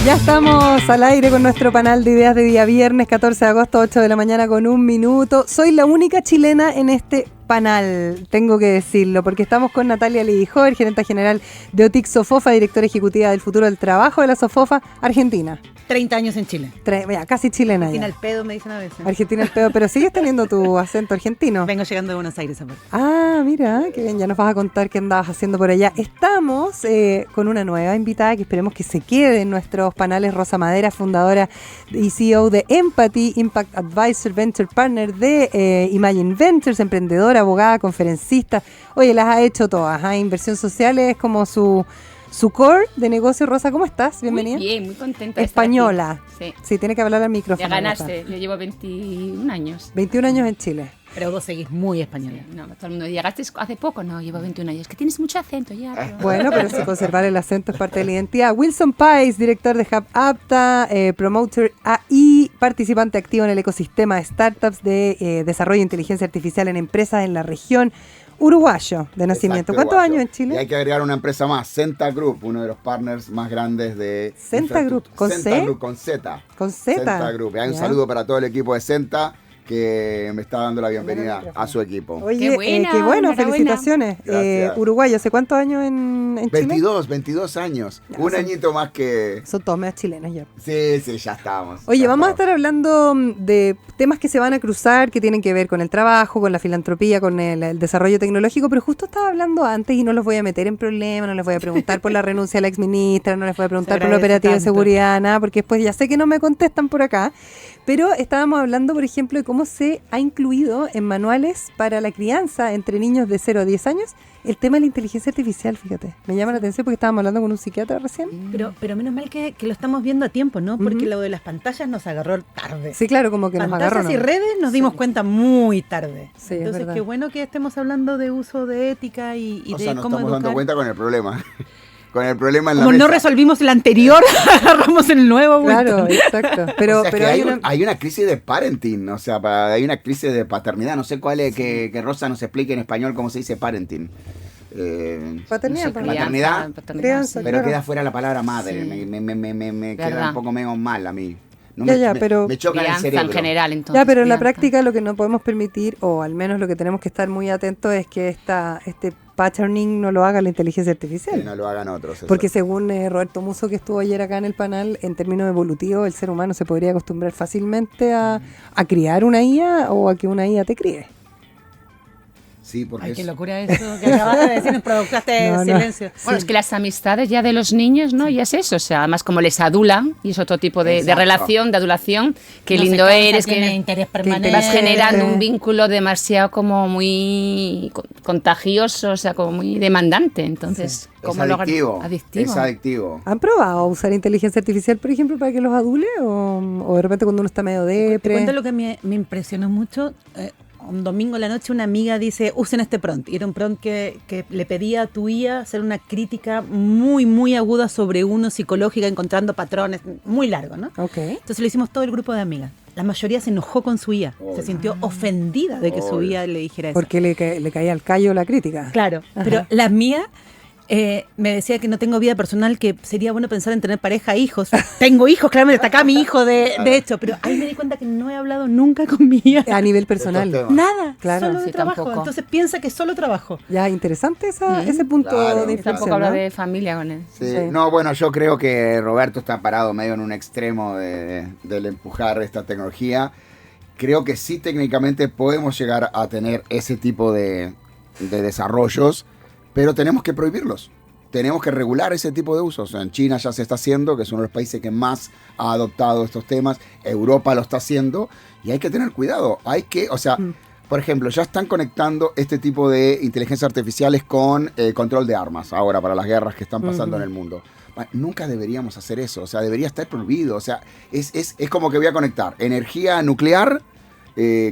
Ya estamos al aire con nuestro panel de ideas de día viernes, 14 de agosto, 8 de la mañana con 1 minuto. Soy la única chilena en este panel, tengo que decirlo, porque estamos con Natalia Lidijover, gerente general de OTIC Sofofa, directora ejecutiva del futuro del trabajo de la Sofofa, Argentina. 30 años en Chile. Ya, casi chilena Argentina ya. el pedo, me dicen a veces. Argentina el pedo, pero sigues teniendo tu acento argentino. Vengo llegando de Buenos Aires, amor. Ah, mira, qué bien, ya nos vas a contar qué andabas haciendo por allá. Estamos con una nueva invitada que esperemos que se quede en nuestros panales. Rosa Madera, fundadora y CEO de Empathy, Impact Advisor, Venture Partner de Imagine Ventures, emprendedora, abogada, conferencista. Oye, las ha hecho todas, ¿eh? Inversión social es como su core de negocio. Rosa, ¿cómo estás? Bienvenida. Muy bien, muy contenta de Española. estar aquí. Sí, tiene que hablar al micrófono. Ya ganaste, yo llevo 21 años. 21 años en Chile. Pero vos seguís muy española. No, todo el mundo, ¿llegaste hace poco? No, llevo 21 años. Es que tienes mucho acento ya. Pero... Bueno, pero si conservar el acento es parte de la identidad. Wilson Pais, director de Hub Apta, promoter AI, participante activo en el ecosistema de startups de desarrollo de inteligencia artificial en empresas en la región. Uruguayo de nacimiento. Exacto, ¿Cuántos uruguayo. años en Chile? Y hay que agregar una empresa más, Centa Group, uno de los partners más grandes de... Centa Group, ¿con Centa C? Group, con Z. Con Z. Centa Group. Y hay un Ya. saludo para todo el equipo de Centa que me está dando la bienvenida a su equipo. Oye, Qué buena, qué bueno, enhorabuena. felicitaciones. Gracias. Uruguayo, ¿hace cuántos años en Chile? 22 años. Ya, Un son- añito más que... Son todos medios chilenos ya. Sí, ya estamos. Oye, ya vamos a estamos. estar hablando de temas que se van a cruzar, que tienen que ver con el trabajo, con la filantropía, con el desarrollo tecnológico, pero justo estaba hablando antes y no los voy a meter en problemas, no les voy a preguntar por la renuncia de la exministra, no les voy a preguntar Se por el agradece operativo de tanto. seguridad, nada, porque después ya sé que no me contestan por acá, pero estábamos hablando, por ejemplo, de cómo se ha incluido en manuales para la crianza entre niños de 0 a 10 años el tema de la inteligencia artificial, fíjate. Me llama la atención porque estábamos hablando con un psiquiatra recién. Pero menos mal que lo estamos viendo a tiempo, ¿no? Porque Ujú. lo de las pantallas nos agarró tarde. Sí, claro, como que nos Pantallas agarró. y ¿no? redes nos dimos cuenta muy tarde. Sí, es Entonces, verdad. qué bueno que estemos hablando de uso de ética y O de sea, nos cómo estamos dando educar. cuenta con el problema. Con el problema en la Como mesa. no resolvimos el anterior, agarramos el nuevo. Claro, Wilton. exacto. Pero, O sea, pero que hay hay una crisis de parenting, o sea, hay una crisis de paternidad. No sé cuál es, que Rosa nos explique en español cómo se dice parenting. Paternidad, No sé, paternidad, crianza, sí. pero claro. queda fuera la palabra madre. Sí. Me queda Verdad. un poco menos mal a mí. No Ya, me, pero- me choca en el Crianza cerebro. en general, entonces. Ya, pero en la crianza. práctica lo que no podemos permitir, o al menos lo que tenemos que estar muy atentos, es que este patterning no lo haga la inteligencia artificial. Que no lo hagan otros. eso. Porque según Roberto Muso, que estuvo ayer acá en el panel, en términos evolutivos, el ser humano se podría acostumbrar fácilmente a criar una IA o a que una IA te críe. Sí, porque Ay, es- qué locura eso que acabas de decir, nos provocaste No, no. silencio. Bueno, es que las amistades ya de los niños, ¿no? Ya es eso, o sea, además como les adulan, y es otro tipo de Exacto. relación, de adulación, qué No se lindo cansa, eres, tiene que interés que permanente. vas generando un Sí. vínculo demasiado como muy contagioso, o sea, como muy demandante, entonces, es ¿cómo lo adictivo. adictivo? Es adictivo. ¿Han probado usar inteligencia artificial, por ejemplo, para que los adule? ¿O de repente cuando uno está medio Te depre? cuento lo que me impresionó mucho. Un domingo en la noche una amiga dice, usen este prompt. Y era un prompt que le pedía a tu IA hacer una crítica muy, muy aguda sobre uno, psicológica, encontrando patrones, muy largo, ¿no? Ok. Entonces lo hicimos todo el grupo de amigas. La mayoría se enojó con su IA. Se sintió ofendida de que su IA le dijera eso. Porque le caía al callo la crítica. Claro, Ajá. pero la mía me decía que no tengo vida personal, que sería bueno pensar en tener pareja, hijos. Tengo hijos, claramente, está acá mi hijo de hecho, pero ahí me di cuenta que no he hablado nunca con mi hija. A nivel personal. Estos temas. Nada, Claro. solo de Sí, trabajo. tampoco. Entonces piensa que solo trabajo. Ya, interesante ese punto Claro. de Yo tampoco inflexión, hablo ¿no? de familia con él. Sí. Sí. No, bueno, yo creo que Roberto está parado medio en un extremo del empujar esta tecnología. Creo que sí técnicamente podemos llegar a tener ese tipo de desarrollos, pero tenemos que prohibirlos. Tenemos que regular ese tipo de usos. En China ya se está haciendo, que es uno de los países que más ha adoptado estos temas. Europa lo está haciendo y hay que tener cuidado. Hay que, o sea, por ejemplo, ya están conectando este tipo de inteligencias artificiales con control de armas ahora para las guerras que están pasando en el mundo. Nunca deberíamos hacer eso, o sea, debería estar prohibido. O sea, es como que voy a conectar energía nuclear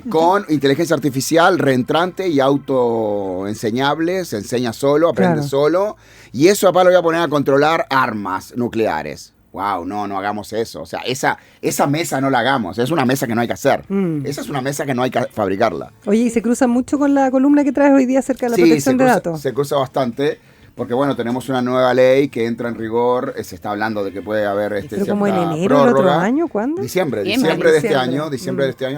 con inteligencia artificial reentrante y autoenseñable, se enseña solo, aprende Claro. solo, y eso aparte lo voy a poner a controlar armas nucleares. Wow, no hagamos eso. O sea, esa mesa no la hagamos, es una mesa que no hay que hacer. Esa es una mesa que no hay que fabricarla. Oye, ¿y se cruza mucho con la columna que traes hoy día acerca de la Sí, protección de cruza, datos? se cruza bastante. porque bueno, tenemos una nueva ley que entra en rigor, se está hablando de que puede haber ¿Pero como en cierta enero del otro prórroga. año? ¿Cuándo? Diciembre de este año,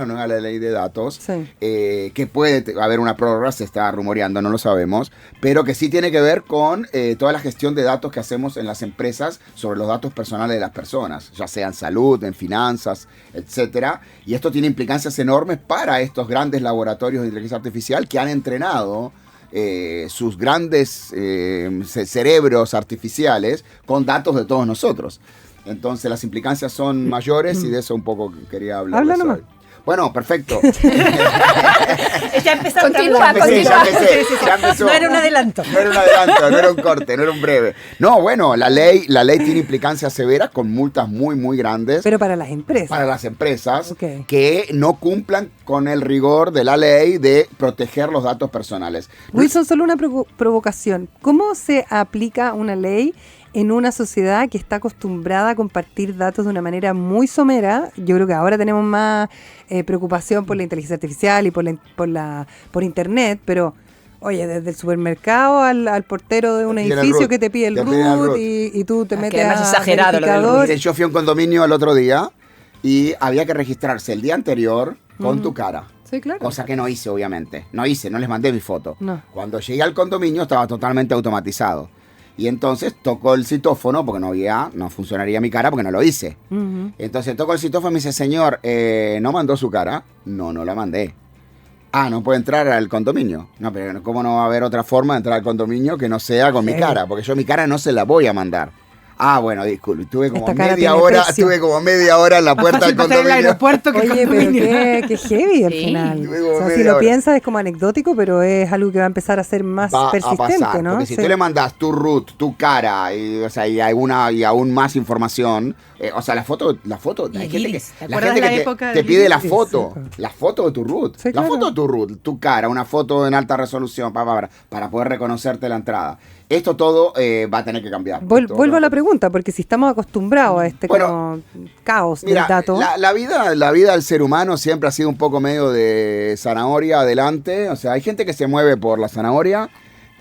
la nueva ley de datos, Sí. que puede haber una prórroga, se está rumoreando, no lo sabemos, pero que sí tiene que ver con toda la gestión de datos que hacemos en las empresas sobre los datos personales de las personas, ya sea en salud, en finanzas, etcétera. Y esto tiene implicancias enormes para estos grandes laboratorios de inteligencia artificial que han entrenado sus grandes cerebros artificiales con datos de todos nosotros. Entonces las implicancias son mayores y de eso un poco quería hablar. Habla nomás. Bueno, perfecto. Ya empezó. Continúa, Ya empezó. No era un adelanto. No era un adelanto, no era un corte, no era un breve. No, bueno, la ley tiene implicancias severas con multas muy, muy grandes. Pero para las empresas. Para las empresas Ok. que no cumplan con el rigor de la ley de proteger los datos personales. Wilson, solo una provocación. ¿Cómo se aplica una ley en una sociedad que está acostumbrada a compartir datos de una manera muy somera? Yo creo que ahora tenemos más preocupación por la inteligencia artificial y por internet, pero oye, desde el supermercado al portero de un Te pide el edificio root, que te pide el te pide el root root. y tú te Ah, metes que además a es exagerado lo del verificador. Mire, yo fui a un condominio el otro día y había que registrarse el día anterior con tu cara. Sí, claro. Cosa que no hice, obviamente. No les mandé mi foto. No. Cuando llegué al condominio estaba totalmente automatizado. Y entonces tocó el citófono, porque no funcionaría mi cara porque no lo hice. Ujú. Entonces tocó el citófono y me dice, señor, ¿no mandó su cara? No la mandé. Ah, no puede entrar al condominio. No, pero ¿cómo no va a haber otra forma de entrar al condominio que no sea con mi cara? Porque yo mi cara no se la voy a mandar. Ah, bueno, disculpe, estuve como Esta cara media tiene hora, precio. en la puerta del Pasar el condominio. aeropuerto que Oye, pero condominio. qué heavy al Sí. final. Luego O sea, si media lo hora. piensas es como anecdótico, pero es algo que va a empezar a ser más Va a persistente, pasar, ¿no? porque si Sí. tú le mandas tu root, tu cara y aún más información, o sea, la foto, Y hay el gente iris. ¿Te la acuerdas gente de que la época te del pide la iris? foto, Sí, la foto de tu root, Sí, la claro. foto de tu root, tu cara, una foto en alta resolución para poder reconocerte la entrada. Esto todo va a tener que cambiar. Esto Vuelvo a la todo- pregunta, porque si estamos acostumbrados a este Bueno, como caos Mira, del dato. la vida del ser humano siempre ha sido un poco medio de zanahoria adelante. O sea, hay gente que se mueve por la zanahoria,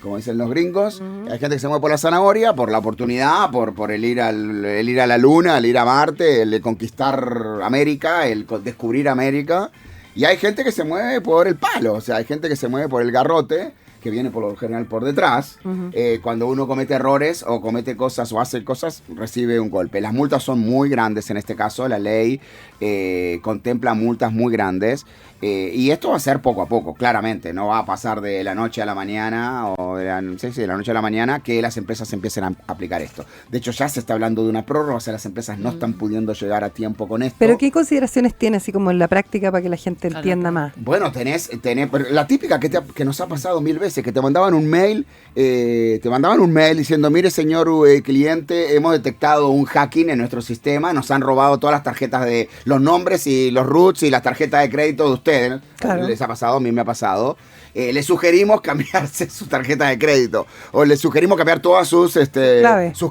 como dicen los gringos. Hay gente que se mueve por la zanahoria, por la oportunidad, por el ir a la luna, el ir a Marte, el de conquistar América, descubrir América. Y hay gente que se mueve por el palo, o sea, hay gente que se mueve por el garrote, que viene por lo general por detrás. Cuando uno comete errores o comete cosas o hace cosas, recibe un golpe. Las multas son muy grandes en este caso, la ley contempla multas muy grandes. Y esto va a ser poco a poco, claramente. No va a pasar de la noche a la mañana o de la noche a la mañana que las empresas empiecen a aplicar esto. De hecho, ya se está hablando de una prórroga, o sea, las empresas no están pudiendo llegar a tiempo con esto. Pero ¿qué consideraciones tiene así como en la práctica para que la gente entienda más? Bueno, tenés pero la típica que nos ha pasado 1000 veces, que te mandaban un mail diciendo, mire señor cliente, hemos detectado un hacking en nuestro sistema, nos han robado todas las tarjetas de los nombres y los roots y las tarjetas de crédito de ustedes. Claro. Les ha pasado, a mí me ha pasado. Le sugerimos cambiarse su tarjeta de crédito o le sugerimos cambiar todas sus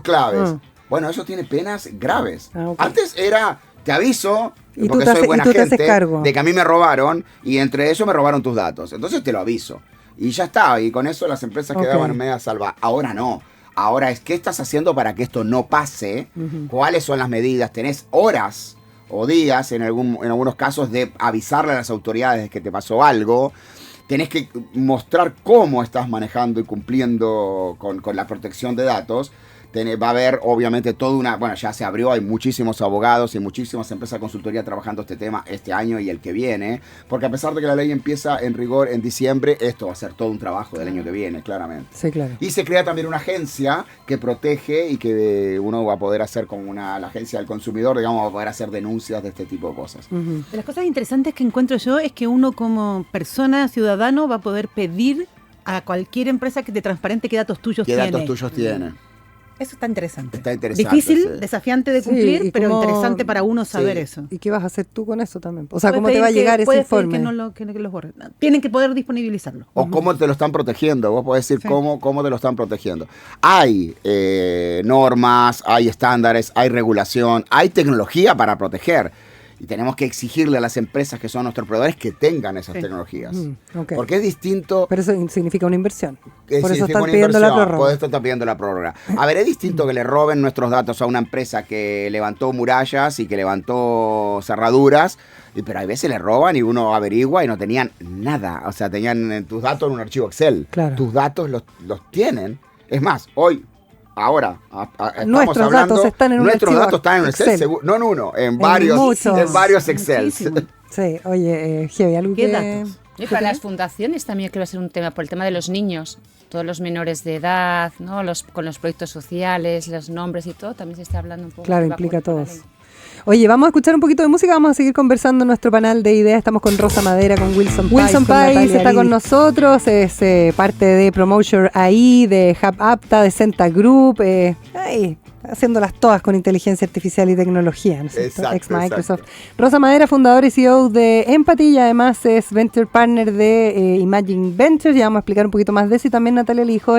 claves. Bueno, eso tiene penas graves. Ah, ok. Antes era, te aviso, Y porque tú te soy haces- buena y tú te haces gente, cargo. de que a mí me robaron y entre eso me robaron tus datos. Entonces te lo aviso. Y ya está, y con eso las empresas Ok. quedaban media salvadas. Ahora no. Ahora es, ¿qué estás haciendo para que esto no pase? ¿Cuáles son las medidas? Tenés horas o días, en algunos casos, de avisarle a las autoridades de que te pasó algo. Tenés que mostrar cómo estás manejando y cumpliendo con la protección de datos. Va a haber, obviamente, bueno, ya se abrió, hay muchísimos abogados y muchísimas empresas de consultoría trabajando este tema este año y el que viene, porque a pesar de que la ley empieza en rigor en diciembre, esto va a ser todo un trabajo del año que viene, claramente. Sí, claro. Y se crea también una agencia que protege y que uno va a poder hacer como la agencia del consumidor, digamos, va a poder hacer denuncias de este tipo de cosas. Ujú. De las cosas interesantes que encuentro yo es que uno como persona, ciudadano, va a poder pedir a cualquier empresa que te transparente qué datos tuyos ¿Qué tiene. datos tuyos tiene? Eso está interesante. Está interesante, Difícil, sí. desafiante de Sí, cumplir, y pero cómo- interesante para uno saber Sí. eso. ¿Y qué vas a hacer tú con eso también? O sea, Puedes ¿cómo te pedir va a llegar ese puedes pedir informe? que los borren. Tienen que poder disponibilizarlo. O cómo te lo están protegiendo. Vos podés decir Sí. cómo te lo están protegiendo. Hay normas, hay estándares, hay regulación, hay tecnología para proteger. Y tenemos que exigirle a las empresas que son nuestros proveedores que tengan esas tecnologías. Ok. Porque es distinto. Pero eso significa una inversión. Por eso Significa están una pidiendo la inversión, prórroga. por esto están pidiendo la prórroga. A ver, es distinto que le roben nuestros datos a una empresa que levantó murallas y que levantó cerraduras, pero a veces le roban y uno averigua y no tenían nada. O sea, tenían tus datos en un archivo Excel. Claro. Tus datos los tienen. Es más, ahora estamos Nuestros hablando, datos están en un nuestros archivo datos están en Excel. no en uno, en varios Excel. Muchísimo. Sí, oye, Heavy, ¿algo ¿Qué que...? datos? Y para las fundaciones también creo que va a ser un tema, por el tema de los niños, todos los menores de edad, ¿no? Con los proyectos sociales, los nombres y todo, también se está hablando un poco. Claro, que va implica a con la todos. ley. Oye, vamos a escuchar un poquito de música, vamos a seguir conversando en nuestro panel de ideas. Estamos con Rosa Madera, con Wilson Pais. Wilson Pais está con nosotros, es parte de Promotion AI, de Hub Apta, de Centa Group, haciéndolas todas con inteligencia artificial y tecnología, ¿no es cierto? Exacto, Ex Microsoft. Rosa Madera, fundadora y CEO de Empathy, y además es Venture Partner de Imagine Ventures. Ya vamos a explicar un poquito más de eso. Y también Natalia Lijo,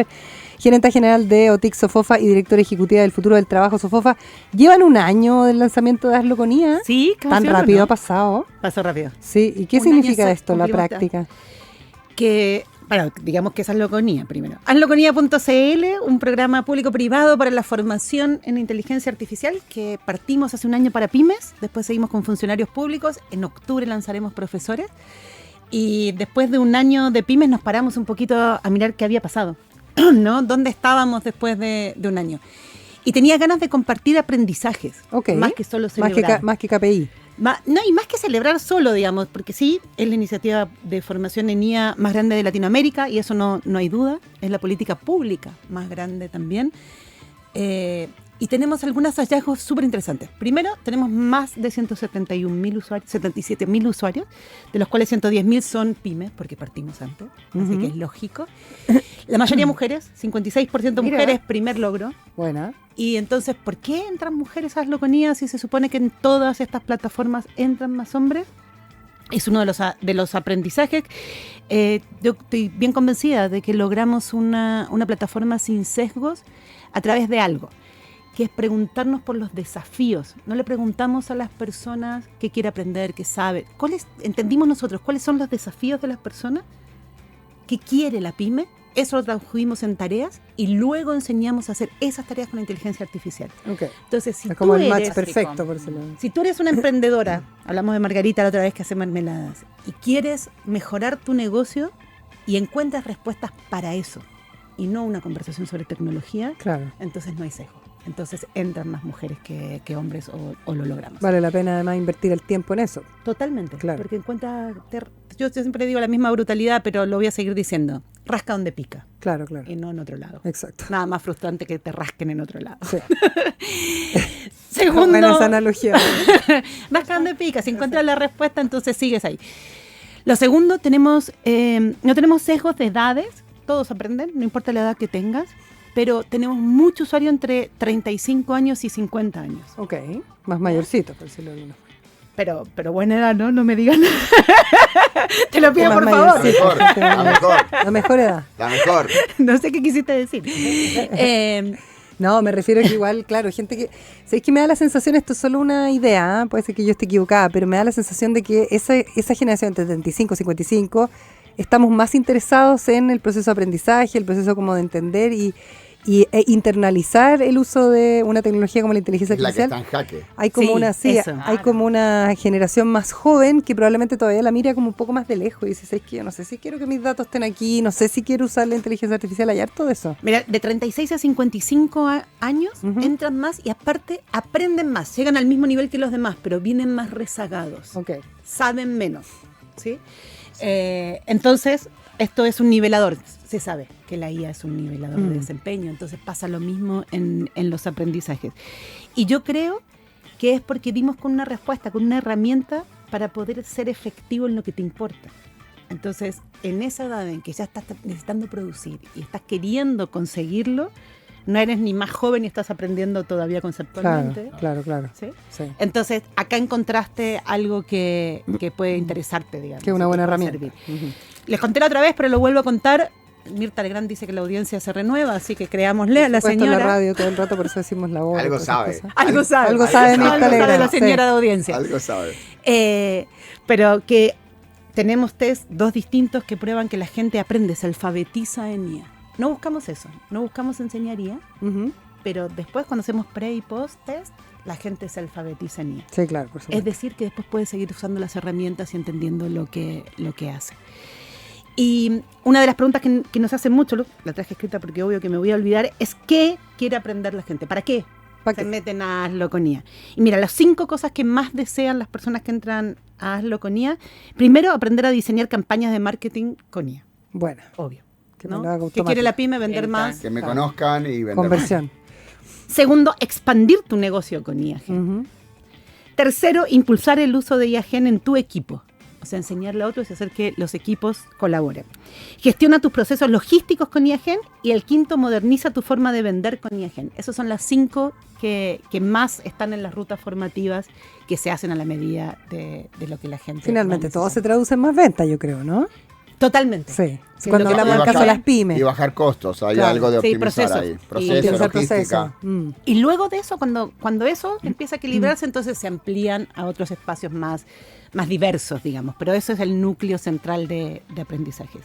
gerente general de OTIC Sofofa y directora ejecutiva del Futuro del Trabajo Sofofa. Llevan un año del lanzamiento de Hazlo con IA. Sí, Tan rápido ha pasado. Pasó rápido. Sí, ¿y qué Un significa año esto en la cumplimos práctica? Que, bueno, digamos que es Hazlo con IA primero. HazloconIA.cl, un programa público-privado para la formación en inteligencia artificial que partimos hace un año para pymes, después seguimos con funcionarios públicos, en octubre lanzaremos profesores y después de un año de pymes nos paramos un poquito a mirar qué había pasado, ¿no? ¿Dónde estábamos después de un año? Y tenía ganas de compartir aprendizajes, Ok. más que solo celebrar. Más que KPI. No, y más que celebrar solo, digamos, porque sí, es la iniciativa de formación en IA más grande de Latinoamérica, y eso no hay duda, es la política pública más grande también. Y tenemos algunos hallazgos súper interesantes. Primero, tenemos más de 171.000 usuarios, 77.000 usuarios, de los cuales 110.000 son pymes, porque partimos antes, así que es lógico. La mayoría mujeres, 56% Mira. mujeres, primer logro. Buena. Y entonces, ¿por qué entran mujeres a Hazlo con IA si se supone que en todas estas plataformas entran más hombres? Es uno de los aprendizajes. Yo estoy bien convencida de que logramos una plataforma sin sesgos a través de algo, que es preguntarnos por los desafíos. No le preguntamos a las personas qué quiere aprender, qué sabe. Entendimos nosotros cuáles son los desafíos de las personas, qué quiere la pyme. Eso lo tradujimos en tareas y luego enseñamos a hacer esas tareas con inteligencia artificial. Okay. Entonces, si Es como tú el match eres, perfecto, por eso. si tú eres una emprendedora, hablamos de Margarita la otra vez que hace mermeladas, y quieres mejorar tu negocio y encuentras respuestas para eso, y no una conversación sobre tecnología, Claro. entonces no hay sesgo. Entonces entran más mujeres que hombres o lo logramos. Vale la pena además invertir el tiempo en eso. Totalmente. Claro. Porque yo siempre digo la misma brutalidad, pero lo voy a seguir diciendo. Rasca donde pica Claro, claro. y no en otro lado. Exacto. Nada más frustrante que te rasquen en otro lado. Sí. Segundo, Buena esa analogía. rasca donde pica. Si encuentras la respuesta, entonces sigues ahí. Lo segundo, no tenemos sesgos de edades. Todos aprenden, no importa la edad que tengas. Pero tenemos mucho usuario entre 35 años y 50 años. Ok. Más mayorcito, por decirlo de alguna forma. Pero buena edad, ¿no? No me digan. Te lo pido, Más por favor. mayorcito. La mejor. La mejor edad. La mejor. No sé qué quisiste decir. No, me refiero a que igual, claro, gente que... ¿Sabes que me da la sensación, esto es solo una idea, puede ser que yo esté equivocada, pero me da la sensación de que esa generación entre 35 y 55 estamos más interesados en el proceso de aprendizaje, el proceso como de entender e internalizar el uso de una tecnología como la inteligencia Es la que artificial. está en jaque. Hay como eso. hay como una generación más joven que probablemente todavía la mira como un poco más de lejos y dice, ¿sabes qué? Yo no sé si quiero que mis datos estén aquí, no sé si quiero usar la inteligencia artificial, hay harto de eso. Mira, de 36 a 55 años Ujú. entran más y aparte aprenden más. Llegan al mismo nivel que los demás, pero vienen más rezagados. Ok. Saben menos. ¿Sí? Entonces, esto es un nivelador. Se sabe que la IA es un nivelador de desempeño, entonces pasa lo mismo en los aprendizajes. Y yo creo que es porque dimos con una respuesta, con una herramienta para poder ser efectivo en lo que te importa. Entonces, en esa edad en que ya estás necesitando producir y estás queriendo conseguirlo, no eres ni más joven y estás aprendiendo todavía conceptualmente. Claro. ¿Sí? Sí. Entonces, acá encontraste algo que puede interesarte, digamos. Que es una y buena te puede herramienta. servir. Les conté la otra vez, pero lo vuelvo a contar. Mirta Legrand dice que la audiencia se renueva, así que creámosle a la Puesto en señora. la radio todo el rato, por eso decimos la voz. Algo sabe. Algo sabe. Algo sabe Mirta Algo sabe Legrand, la señora sí. de audiencia. Algo sabe. Pero que tenemos test 2 distintos que prueban que la gente aprende, se alfabetiza en IA. No buscamos eso, no buscamos enseñar IA, Ujú. pero después cuando hacemos pre y post test, la gente se alfabetiza en IA. Sí, claro, por Es supuesto. decir, que después puede seguir usando las herramientas y entendiendo lo que hace. Y una de las preguntas que nos hacen mucho, la traje escrita porque obvio que me voy a olvidar, es ¿qué quiere aprender la gente? ¿Para qué ¿Para se qué? meten a Hazlo con IA? Y mira, las 5 cosas que más desean las personas que entran a Hazlo con IA. Primero, aprender a diseñar campañas de marketing con IA, Bueno, obvio. que ¿no? me lo haga ¿Qué automático. quiere la pyme? Vender Venta. más. Que me Claro. conozcan y vender. Conversión. Segundo, expandir tu negocio con IA. Ujú. Tercero, impulsar el uso de IAGEN en tu equipo. O sea, enseñarle a otros y hacer que los equipos colaboren. Gestiona tus procesos logísticos con IAGEN. Y el quinto, moderniza tu forma de vender con IAGEN. Esas son las 5 que más están en las rutas formativas que se hacen a la medida de lo que la gente Finalmente, va todo se necesitando. traduce en más ventas, yo creo, ¿no? Totalmente. Sí. Sí, Cuando lo que- hablamos del y caso de bajar- las pymes. Y bajar costos, hay Claro. algo de Sí, optimizar procesos. ahí. Y Proceso, Optimizar proceso. logística. Y luego de eso, cuando eso empieza a equilibrarse, entonces se amplían a otros espacios más diversos, digamos. Pero eso es el núcleo central de aprendizajes.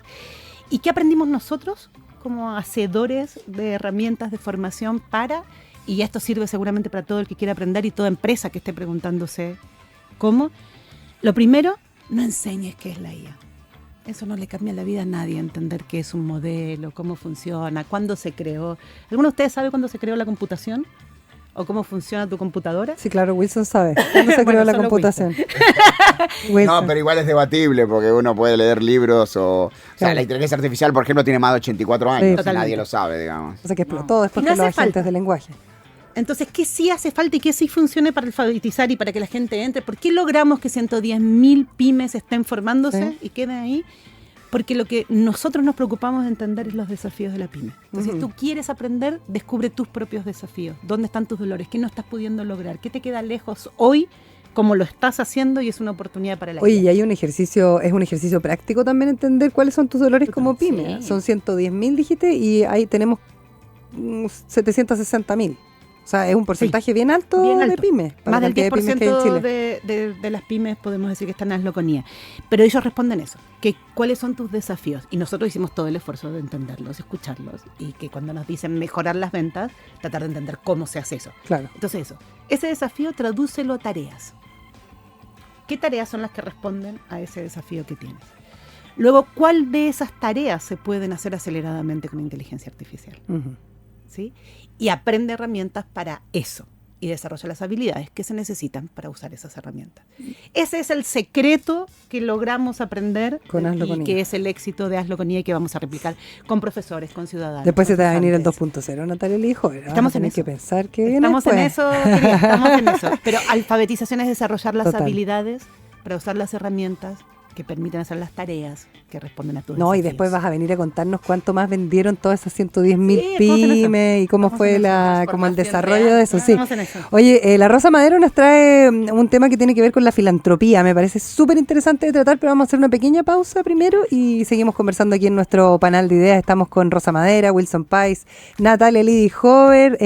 ¿Y qué aprendimos nosotros como hacedores de herramientas de formación para, y esto sirve seguramente para todo el que quiera aprender y toda empresa que esté preguntándose cómo? Lo primero, no enseñes qué es la IA. Eso no le cambia la vida a nadie, entender qué es un modelo, cómo funciona, cuándo se creó. ¿Alguno de ustedes sabe cuándo se creó la computación? ¿O cómo funciona tu computadora? Sí, claro, Wilson sabe. ¿Cuándo se creó Bueno, la solo computación? No, Wilson. pero igual es debatible porque uno puede leer libros o sea, Claro. la inteligencia artificial, por ejemplo, tiene más de 84 años. Sí. Y Totalmente. nadie lo sabe, digamos. O sea, que explotó después Y no con los hace agentes falta. de lenguaje. Entonces, ¿qué sí hace falta y qué sí funcione para alfabetizar y para que la gente entre? ¿Por qué logramos que 110.000 pymes estén formándose Sí. y queden ahí? Porque lo que nosotros nos preocupamos de entender es los desafíos de la pyme. Entonces, Ujú. si tú quieres aprender, descubre tus propios desafíos. ¿Dónde están tus dolores? ¿Qué no estás pudiendo lograr? ¿Qué te queda lejos hoy como lo estás haciendo y es una oportunidad para la Oye, y vida? hay un ejercicio, es un ejercicio práctico también entender cuáles son tus dolores como pyme. Sí. Son 110.000, dijiste, y ahí tenemos 760.000. O sea, es un porcentaje bien alto, Bien de alto. pymes. para Más la del cantidad de pymes que hay en 10% Chile. de las pymes podemos decir que están en Hazloconía. Pero ellos responden eso, que cuáles son tus desafíos. Y nosotros hicimos todo el esfuerzo de entenderlos, escucharlos. Y que cuando nos dicen mejorar las ventas, tratar de entender cómo se hace eso. Claro. Entonces eso, ese desafío tradúcelo a tareas. ¿Qué tareas son las que responden a ese desafío que tienes? Luego, ¿cuál de esas tareas se pueden hacer aceleradamente con inteligencia artificial? Ujú. ¿Sí? Y aprende herramientas para eso y desarrolla las habilidades que se necesitan para usar esas herramientas. Ese es el secreto que logramos aprender Con Hazlo y con que IA. es el éxito de Hazlo con IA y que vamos a replicar con profesores, con ciudadanos. Después se te va a venir el consultantes. 2.0, Natalia Lijo. Estamos en eso. que pensar que viene Estamos en después. eso, querida, estamos en eso. Pero alfabetización es desarrollar las Total. habilidades para usar las herramientas que permiten hacer las tareas que responden a tus No, y desafíos. después vas a venir a contarnos cuánto más vendieron todas esas 110.000 Sí, estamos en eso. pymes y cómo Estamos fue en eso. como el Transformación desarrollo real. de eso, sí. Estamos en eso. Oye, la Rosa Madero nos trae un tema que tiene que ver con la filantropía. Me parece súper interesante de tratar, pero vamos a hacer una pequeña pausa primero y seguimos conversando aquí en nuestro panel de ideas. Estamos con Rosa Madera, Wilson Pais, Natalia Lidy Hover.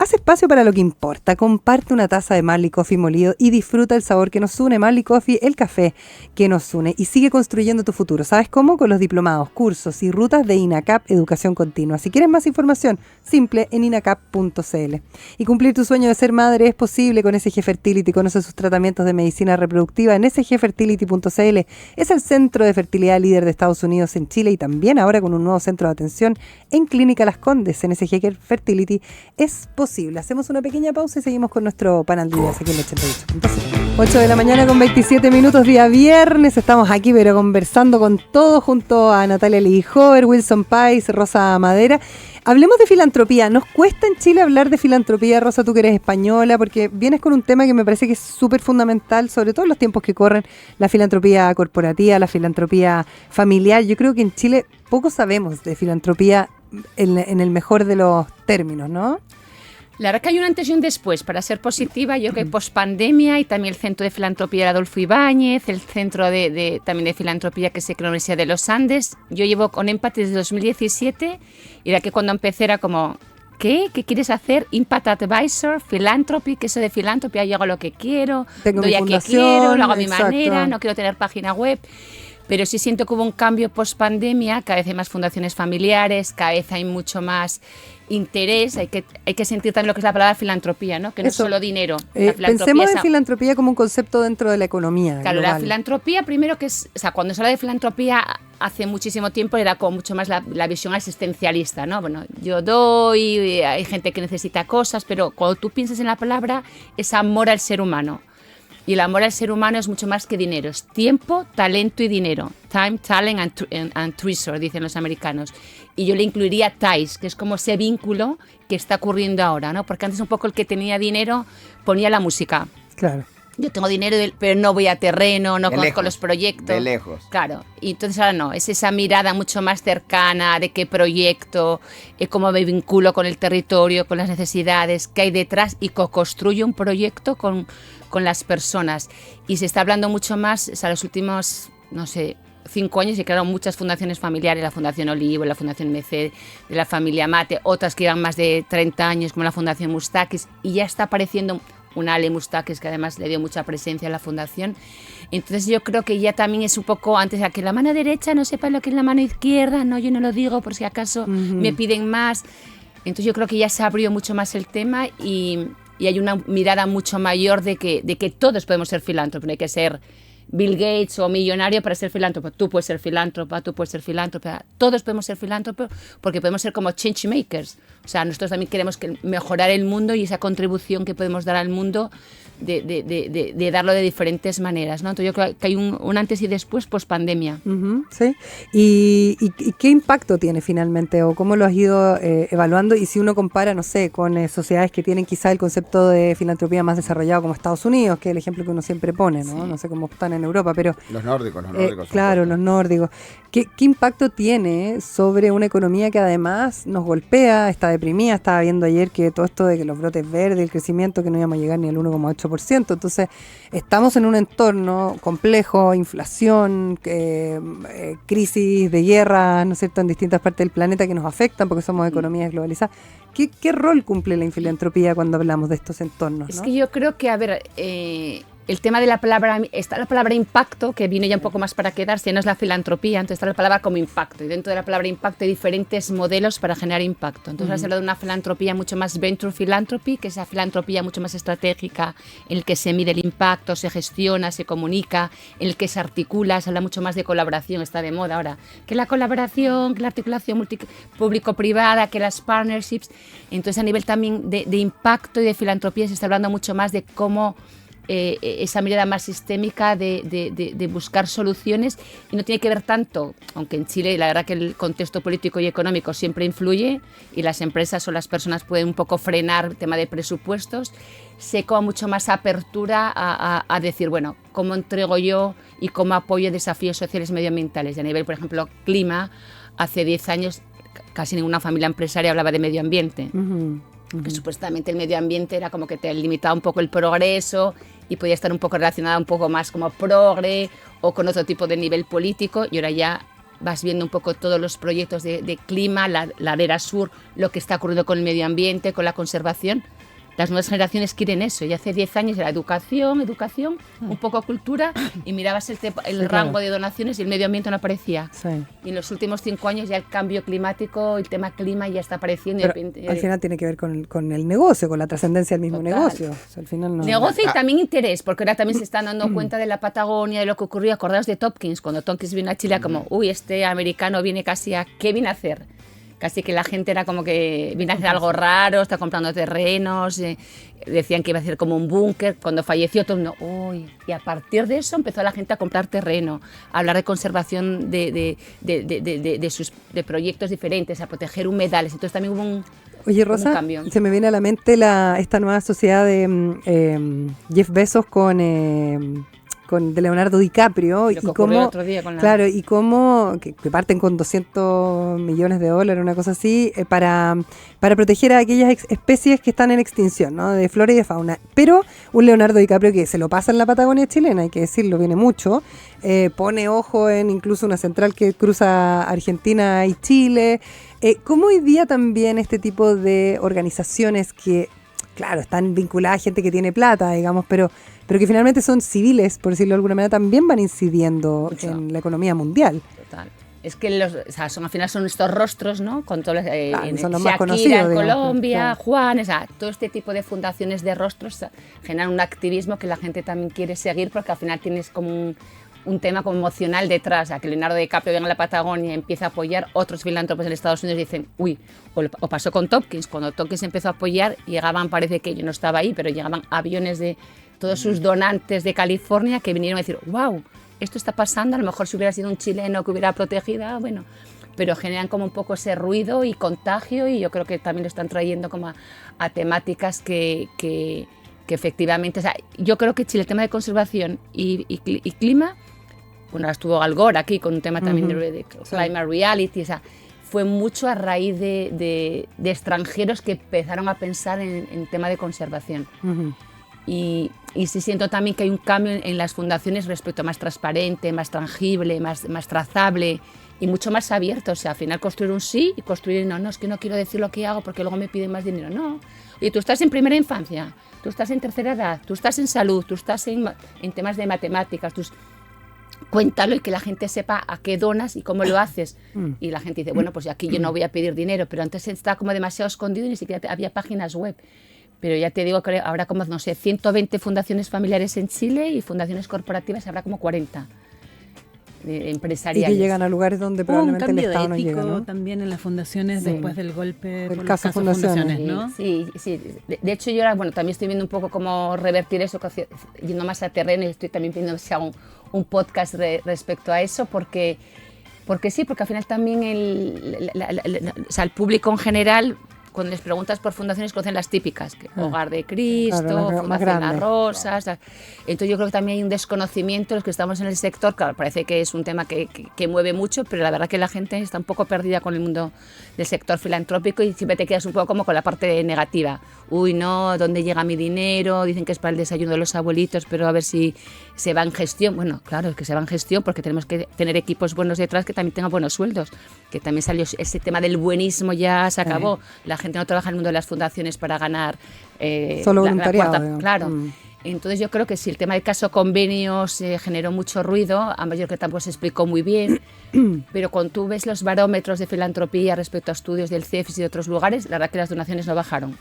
Haz espacio para lo que importa. Comparte una taza de Marley Coffee molido y disfruta el sabor que nos une. Marley Coffee, el café que nos une. Y sigue construyendo tu futuro. ¿Sabes cómo? Con los diplomados, cursos y rutas de INACAP Educación Continua. Si quieres más información, simple en inacap.cl. Y cumplir tu sueño de ser madre es posible con SG Fertility. Conoce sus tratamientos de medicina reproductiva en sgfertility.cl. Es el centro de fertilidad líder de Estados Unidos en Chile y también ahora con un nuevo centro de atención en Clínica Las Condes. En SG Fertility es posible. Hacemos una pequeña pausa y seguimos con nuestro panel de ideas aquí en el 88. 8 de la mañana con 27 minutos, día viernes. Estamos aquí, pero conversando con todos junto a Natalia Lijover, Wilson Pais, Rosa Madera. Hablemos de filantropía. Nos cuesta en Chile hablar de filantropía, Rosa, tú que eres española, porque vienes con un tema que me parece que es súper fundamental, sobre todo en los tiempos que corren, la filantropía corporativa, la filantropía familiar. Yo creo que en Chile poco sabemos de filantropía en el mejor de los términos, ¿no? La verdad que hay un antes y un después, para ser positiva, yo creo que pospandemia y también el Centro de Filantropía de Adolfo Ibáñez, el Centro también de Filantropía que se creó en la Universidad de los Andes. Yo llevo con Empathy desde 2017 y era que cuando empecé era como, ¿qué quieres hacer? Impact Advisor, Philanthropy, que eso de filantropía, yo hago lo que quiero, doy a que quiero, lo hago a mi manera, no quiero tener página web. Pero sí siento que hubo un cambio post-pandemia, cada vez hay más fundaciones familiares, cada vez hay mucho más interés, hay que sentir también lo que es la palabra filantropía, ¿no? Que no es solo dinero. Pensemos en filantropía como un concepto dentro de la economía. Claro, global. la filantropía primero que es, o sea, cuando se habla de filantropía hace muchísimo tiempo era como mucho más la visión asistencialista, ¿no? Bueno, yo doy, hay gente que necesita cosas, pero cuando tú piensas en la palabra es amor al ser humano. Y el amor al ser humano es mucho más que dinero, es tiempo, talento y dinero. Time, talent and treasure, dicen los americanos. Y yo le incluiría ties, que es como ese vínculo que está ocurriendo ahora, ¿no? Porque antes un poco el que tenía dinero ponía la música. Claro. Yo tengo dinero, pero no voy a terreno, no conozco los proyectos. De lejos. Claro, y entonces ahora no, es esa mirada mucho más cercana de qué proyecto, cómo me vinculo con el territorio, con las necesidades, qué hay detrás y co-construyo un proyecto con las personas. Y se está hablando mucho más, o sea, los últimos, no sé, 5 años se crearon muchas fundaciones familiares, la Fundación Olivo, la Fundación MC, de la familia Mate, otras que llevan más de 30 años como la Fundación Mustakis, y ya está apareciendo una Ale Mustakis que además le dio mucha presencia a la fundación. Entonces yo creo que ya también es un poco antes de que la mano derecha no sepa lo que es la mano izquierda, no, yo no lo digo por si acaso me piden más. Entonces yo creo que ya se abrió mucho más el tema y hay una mirada mucho mayor de que todos podemos ser filántropos, no hay que ser Bill Gates o millonario para ser filántropo. Tú puedes ser filántropa, tú puedes ser filántropa. Todos podemos ser filántropos porque podemos ser como change makers. O sea, nosotros también queremos mejorar el mundo y esa contribución que podemos dar al mundo de darlo de diferentes maneras, ¿no? Entonces yo creo que hay un antes y después post-pandemia. Sí. ¿Y qué impacto tiene finalmente o cómo lo has ido evaluando? Y si uno compara, no sé, con sociedades que tienen quizá el concepto de filantropía más desarrollado como Estados Unidos, que es el ejemplo que uno siempre pone, ¿no? Sí. No sé cómo están en Europa, pero... Los nórdicos. Claro, los nórdicos. ¿Qué impacto tiene sobre una economía que además nos golpea, está deprimida? Estaba viendo ayer que todo esto de que los brotes verdes, el crecimiento, que no íbamos a llegar ni al 1,8%. Entonces, estamos en un entorno complejo, inflación, crisis de guerra, ¿no es cierto?, en distintas partes del planeta que nos afectan porque somos economías globalizadas. ¿Qué rol cumple la filantropía cuando hablamos de estos entornos? Es que yo creo que, a ver, el tema de la palabra, está la palabra impacto, que viene ya un poco más para quedarse, no es la filantropía, entonces está la palabra como impacto, y dentro de la palabra impacto hay diferentes modelos para generar impacto. Entonces se habla de una filantropía mucho más venture philanthropy, que es esa filantropía mucho más estratégica, en el que se mide el impacto, se gestiona, se comunica, en el que se articula, se habla mucho más de colaboración, está de moda ahora, que la colaboración, que la articulación público-privada, que las partnerships. Entonces a nivel también de impacto y de filantropía se está hablando mucho más de cómo esa mirada más sistémica de buscar soluciones, y no tiene que ver tanto, aunque en Chile la verdad que el contexto político y económico siempre influye y las empresas o las personas pueden un poco frenar el tema de presupuestos, se como mucho más apertura a decir, bueno, ¿cómo entrego yo y cómo apoyo desafíos sociales medioambientales? Y a nivel, por ejemplo, clima, hace 10 años casi ninguna familia empresaria hablaba de medio ambiente. Que supuestamente el medio ambiente era como que te limitaba un poco el progreso y podía estar un poco relacionada un poco más como progre o con otro tipo de nivel político, y ahora ya vas viendo un poco todos los proyectos de clima, la ladera sur, lo que está ocurriendo con el medio ambiente, con la conservación. Las nuevas generaciones quieren eso, y hace 10 años era educación, un poco cultura, y mirabas el rango de donaciones y el medio ambiente no aparecía. Sí. Y en los últimos 5 años ya el cambio climático, el tema clima ya está apareciendo. Pero al final tiene que ver con el negocio, con la trascendencia del mismo negocio. O sea, al final no... Negocio y también interés, porque ahora también se están dando cuenta de la Patagonia, de lo que ocurrió. Acordaos de Tompkins, cuando Tompkins vino a Chile, como, uy, este americano viene casi a... ¿Qué viene a hacer? Casi que la gente era como que viene a hacer algo raro, está comprando terrenos, decían que iba a hacer como un búnker. Cuando falleció todo el mundo, uy, y a partir de eso empezó la gente a comprar terreno, a hablar de conservación de proyectos diferentes, a proteger humedales. Entonces también hubo un... Oye, Rosa, se me viene a la mente esta nueva sociedad de Jeff Bezos con de Leonardo DiCaprio, Lo y que ocurrió el cómo, otro día con la- claro, y cómo que parten con $200 millones, una cosa así, para proteger a aquellas especies que están en extinción, ¿no? De flora y de fauna. Pero un Leonardo DiCaprio que se lo pasa en la Patagonia chilena, hay que decirlo, viene mucho, pone ojo en incluso una central que cruza Argentina y Chile. ¿Cómo hoy día también este tipo de organizaciones que, claro, están vinculadas a gente que tiene plata, digamos, pero que finalmente son civiles, por decirlo de alguna manera, también van incidiendo Mucho. en la economía mundial? Total. Es que al final son estos rostros, ¿no? Con todos Claro, son los más Shakira conocidos, en digamos, Colombia, claro. Juan, todo este tipo de fundaciones de rostros generan un activismo que la gente también quiere seguir, porque al final tienes como un tema como emocional detrás, que Leonardo DiCaprio venga a la Patagonia y empieza a apoyar, otros filántropos en Estados Unidos dicen, uy, o pasó con Tompkins, cuando Tompkins empezó a apoyar, llegaban, parece que yo no estaba ahí, pero llegaban aviones de todos sus donantes de California que vinieron a decir, wow, esto está pasando, a lo mejor si hubiera sido un chileno que hubiera protegido, bueno, pero generan como un poco ese ruido y contagio, y yo creo que también lo están trayendo como a temáticas que efectivamente, yo creo que Chile, el tema de conservación y clima, bueno, ahora estuvo Al Gore aquí con un tema también de Climate Reality, fue mucho a raíz de extranjeros que empezaron a pensar en tema de conservación. Ujú. Y sí siento también que hay un cambio en las fundaciones respecto a más transparente, más tangible, más trazable y mucho más abierto. O sea, al final construir un sí y construir no, es que no quiero decir lo que hago porque luego me piden más dinero. No. Oye, tú estás en primera infancia, tú estás en tercera edad, tú estás en salud, tú estás en temas de matemáticas, cuéntalo y que la gente sepa a qué donas y cómo lo haces. Y la gente dice, bueno, pues aquí yo no voy a pedir dinero, pero antes estaba como demasiado escondido y ni siquiera había páginas web. Pero ya te digo que ahora como, no sé, 120 fundaciones familiares en Chile y fundaciones corporativas habrá como 40 Y empresariales. que llegan a lugares donde Hubo un probablemente el cambio Estado no ético llega, ¿no? también en las fundaciones Sí. después del golpe El por caso los casos fundaciones. fundaciones, ¿no? Sí. De hecho, yo ahora, bueno, también estoy viendo un poco cómo revertir eso, yendo más a terreno, y estoy también viendo si hago un podcast respecto a eso, porque sí, porque al final también el público en general, cuando les preguntas por fundaciones, conocen las típicas, que Hogar de Cristo, Claro, las más Fundación La grandes. Rosa. Entonces yo creo que también hay un desconocimiento, los que estamos en el sector, claro, parece que es un tema que mueve mucho, pero la verdad que la gente está un poco perdida con el mundo del sector filantrópico y siempre te quedas un poco como con la parte negativa. Uy, no, ¿dónde llega mi dinero? Dicen que es para el desayuno de los abuelitos, pero a ver si se va en gestión. Bueno, claro, es que se va en gestión porque tenemos que tener equipos buenos detrás que también tengan buenos sueldos, que también salió ese tema del buenismo, ya se acabó. La gente no trabaja en el mundo de las fundaciones para ganar Solo la voluntariado, cuarta, digamos. claro. Entonces yo creo que si el tema del caso convenios generó mucho ruido, además yo creo que tampoco se explicó muy bien, pero cuando tú ves los barómetros de filantropía respecto a estudios del CEFIS y de otros lugares, la verdad que las donaciones no bajaron.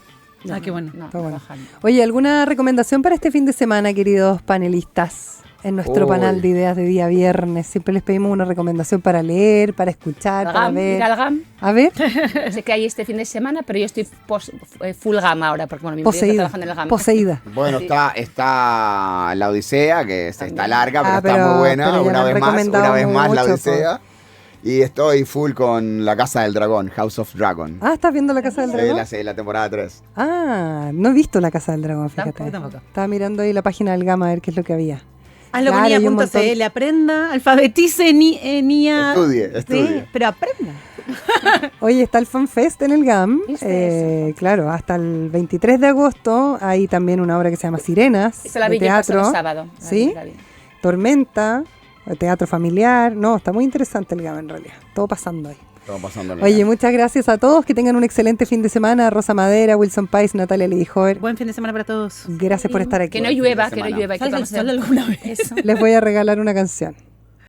Ah, qué bueno. No, Está no bueno. bajaron. Oye, ¿alguna recomendación para este fin de semana, queridos panelistas? En nuestro Uy. panel de ideas de día viernes siempre les pedimos una recomendación para leer, para escuchar, Al para GAM, ver. ir al GAM. A ver, Sé que hay este fin de semana, pero yo estoy full GAM ahora, porque bueno, mi marido está poseída, trabajando en el GAM. poseída. Bueno, Sí. está la Odisea, que está También. larga, pero Ah, está pero- muy buena. pero ya Una la han vez recomendado más la mucho, Odisea. Y estoy full con La Casa del Dragón, House of Dragon. Ah, ¿estás viendo La Casa del Dragón? Sí, la temporada 3. Ah, no he visto La Casa del Dragón, fíjate. Tampoco. Estaba mirando ahí la página del Gama a ver qué es lo que había. Alogonía.cl, hay un montón. aprenda, alfabetice, NIA. Estudie. Sí, pero aprenda. Oye, está el FanFest en el GAM. ¿Viste eso? Claro, hasta el 23 de agosto hay también una obra que se llama Sirenas, Esa la de vi yo el teatro. pasado sábado. ¿Sí? La vi. Tormenta, teatro familiar. No, está muy interesante el GAM en realidad. Todo pasando ahí. Todo pasando Oye, muchas gracias a todos. Que tengan un excelente fin de semana. Rosa Madera, Wilson Pais, Natalia Lidijover. Buen fin de semana para todos. Gracias por estar aquí. Que no Buen fin de llueva, que no semana. llueva. que Salga el vamos a hacer- sol alguna vez. Eso. Les voy a regalar una canción.